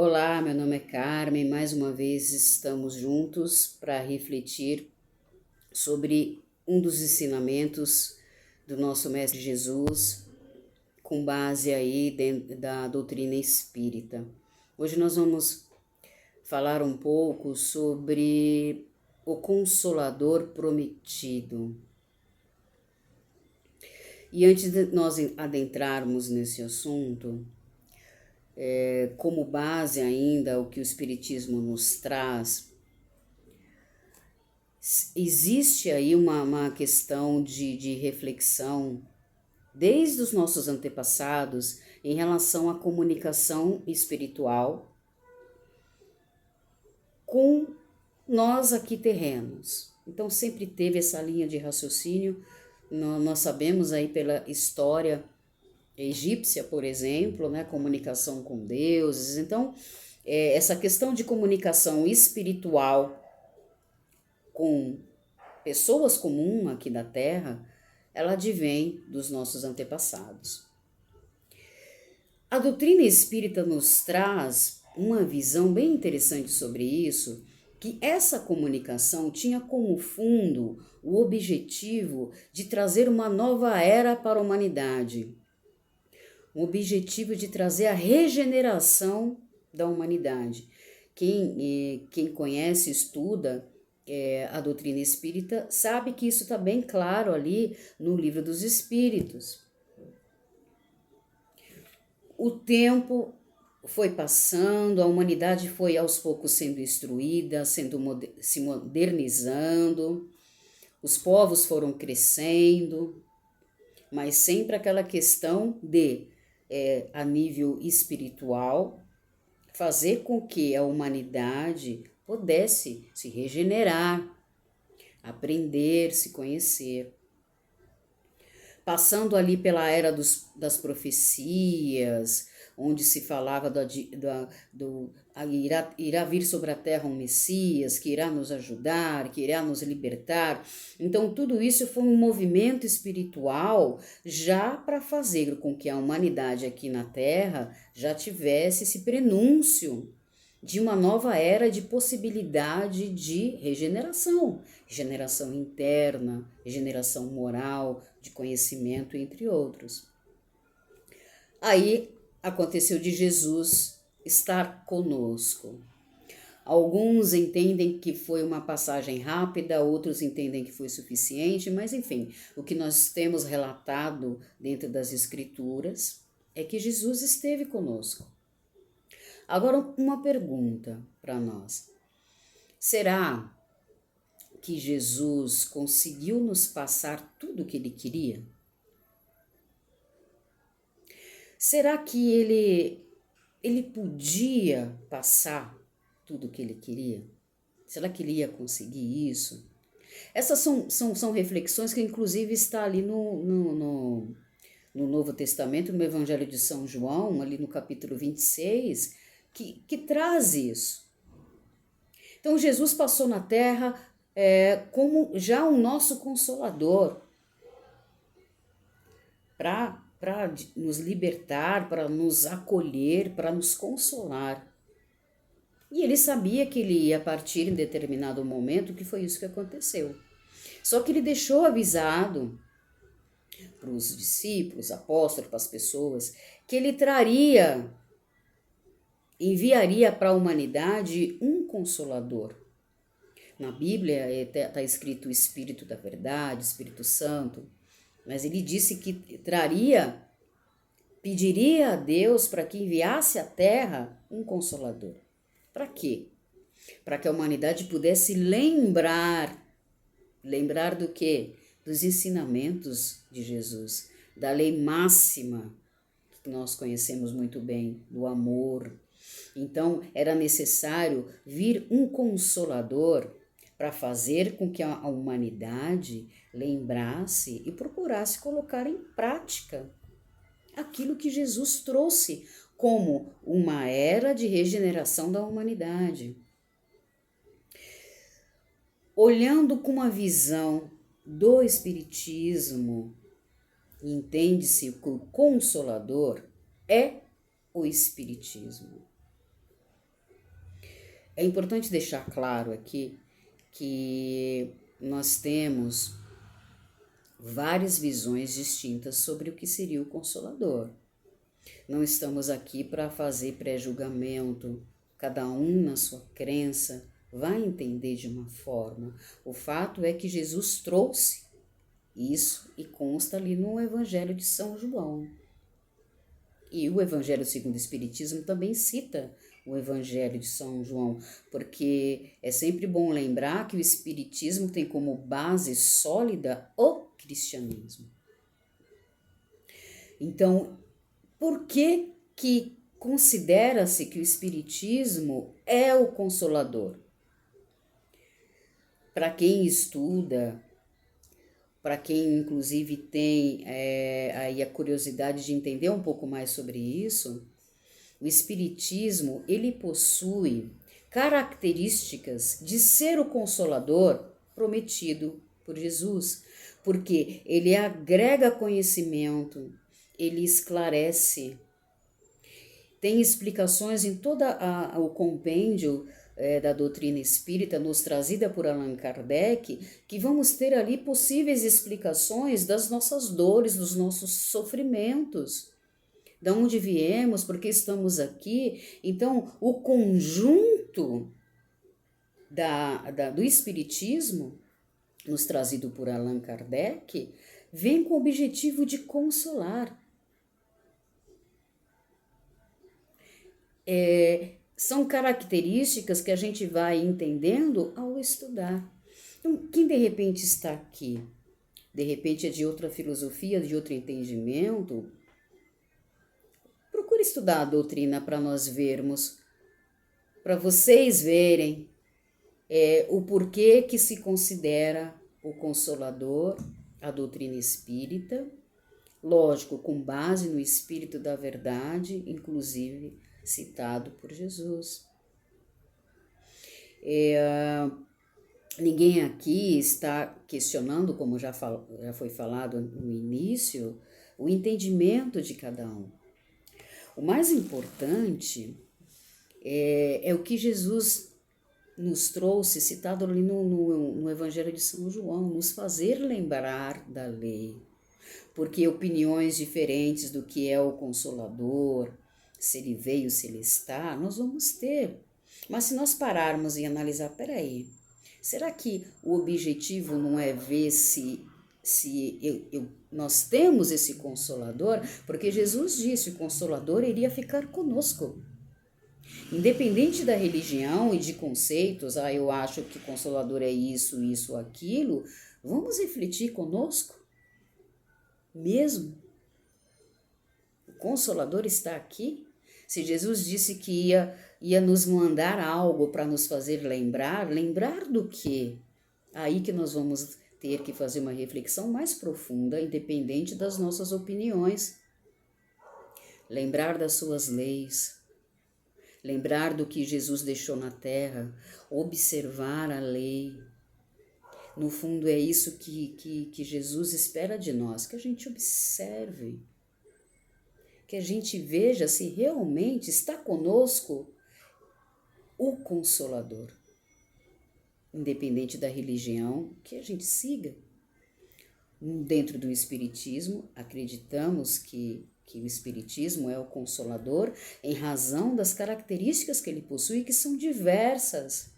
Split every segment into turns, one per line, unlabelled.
Olá, meu nome é Carmen. Mais uma vez estamos juntos para refletir sobre um dos ensinamentos do nosso Mestre Jesus, com base aí dentro da doutrina espírita. Hoje nós vamos falar um pouco sobre o Consolador Prometido. E antes de nós adentrarmos nesse assunto, como base ainda o que o Espiritismo nos traz, existe aí uma questão de reflexão desde os nossos antepassados em relação à comunicação espiritual com nós aqui terrenos. Então sempre teve essa linha de raciocínio. Nós sabemos aí pela história egípcia, por exemplo, né, comunicação com deuses. Então, essa questão de comunicação espiritual com pessoas comuns aqui da Terra, ela advém dos nossos antepassados. A doutrina espírita nos traz uma visão bem interessante sobre isso, que essa comunicação tinha como fundo o objetivo de trazer uma nova era para a humanidade, o objetivo de trazer a regeneração da humanidade. Quem conhece, estuda a doutrina espírita, sabe que isso está bem claro ali no Livro dos Espíritos. O tempo foi passando, a humanidade foi aos poucos sendo instruída, se modernizando, os povos foram crescendo, mas sempre aquela questão de a nível espiritual, fazer com que a humanidade pudesse se regenerar, aprender, se conhecer. Passando ali pela era das profecias, onde se falava irá vir sobre a terra um Messias, que irá nos ajudar, que irá nos libertar. Então, tudo isso foi um movimento espiritual já para fazer com que a humanidade aqui na Terra já tivesse esse prenúncio de uma nova era de possibilidade de regeneração interna, regeneração moral, de conhecimento, entre outros. Aí aconteceu de Jesus estar conosco. Alguns entendem que foi uma passagem rápida, outros entendem que foi suficiente, mas enfim, o que nós temos relatado dentro das Escrituras é que Jesus esteve conosco. Agora, uma pergunta para nós. Será que Jesus conseguiu nos passar tudo o que ele queria? Será que ele podia passar tudo o que ele queria? Será que ele ia conseguir isso? Essas são reflexões que inclusive está ali no Novo Testamento, no Evangelho de São João, ali no capítulo 26, que traz isso. Então Jesus passou na Terra como já o nosso Consolador, para nos libertar, para nos acolher, para nos consolar. E ele sabia que ele ia partir em determinado momento, que foi isso que aconteceu. Só que ele deixou avisado para os discípulos, apóstolos, para as pessoas, que ele enviaria para a humanidade um Consolador. Na Bíblia está escrito o Espírito da Verdade, Espírito Santo, mas ele disse que pediria a Deus para que enviasse à Terra um Consolador. Para quê? Para que a humanidade pudesse lembrar do quê? Dos ensinamentos de Jesus, da lei máxima que nós conhecemos muito bem, do amor. Então, era necessário vir um Consolador para fazer com que a humanidade lembrasse e procurasse colocar em prática aquilo que Jesus trouxe como uma era de regeneração da humanidade. Olhando com uma visão do Espiritismo, entende-se que o Consolador é o Espiritismo. É importante deixar claro aqui que nós temos várias visões distintas sobre o que seria o Consolador. Não estamos aqui para fazer pré-julgamento, cada um na sua crença vai entender de uma forma. O fato é que Jesus trouxe isso e consta ali no Evangelho de São João. E o Evangelho segundo o Espiritismo também cita o Evangelho de São João, porque é sempre bom lembrar que o Espiritismo tem como base sólida o cristianismo. Então, por que considera-se que o Espiritismo é o Consolador? Para quem estuda, para quem inclusive tem aí a curiosidade de entender um pouco mais sobre isso, o Espiritismo ele possui características de ser o Consolador prometido por Jesus, porque ele agrega conhecimento, ele esclarece, tem explicações em todo o compêndio da doutrina espírita nos trazida por Allan Kardec, que vamos ter ali possíveis explicações das nossas dores, dos nossos sofrimentos, de onde viemos, porque estamos aqui. Então, o conjunto do Espiritismo, nos trazido por Allan Kardec, vem com o objetivo de consolar. São características que a gente vai entendendo ao estudar. Então, quem de repente está aqui, de repente é de outra filosofia, de outro entendimento, procure estudar a doutrina para nós vermos, para vocês verem o porquê que se considera o Consolador, a doutrina espírita, lógico, com base no Espírito da Verdade, inclusive citado por Jesus. Ninguém aqui está questionando, como já foi falado no início, o entendimento de cada um. O mais importante é o que Jesus nos trouxe, citado ali no Evangelho de São João, nos fazer lembrar da lei. Porque opiniões diferentes do que é o Consolador, se ele veio, se ele está, nós vamos ter. Mas se nós pararmos e analisar, peraí, será que o objetivo não é ver se nós temos esse Consolador? Porque Jesus disse, o Consolador iria ficar conosco. Independente da religião e de conceitos, eu acho que Consolador é isso, isso, aquilo, vamos refletir conosco? Mesmo? O Consolador está aqui? Se Jesus disse que ia nos mandar algo para nos fazer lembrar do quê? Aí que nós vamos ter que fazer uma reflexão mais profunda, independente das nossas opiniões. Lembrar das suas leis, lembrar do que Jesus deixou na terra, observar a lei. No fundo é isso que Jesus espera de nós, que a gente observe, que a gente veja se realmente está conosco o Consolador. Independente da religião, que a gente siga. Dentro do Espiritismo, acreditamos que o Espiritismo é o Consolador em razão das características que ele possui, que são diversas.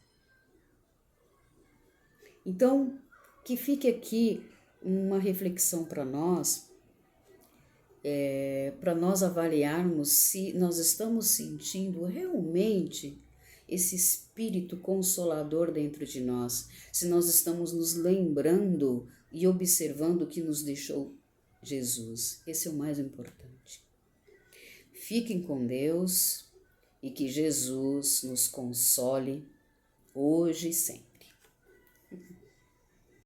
Então, que fique aqui uma reflexão para nós avaliarmos se nós estamos sentindo realmente esse espírito consolador dentro de nós, se nós estamos nos lembrando e observando o que nos deixou Jesus. Esse é o mais importante. Fiquem com Deus e que Jesus nos console hoje e sempre.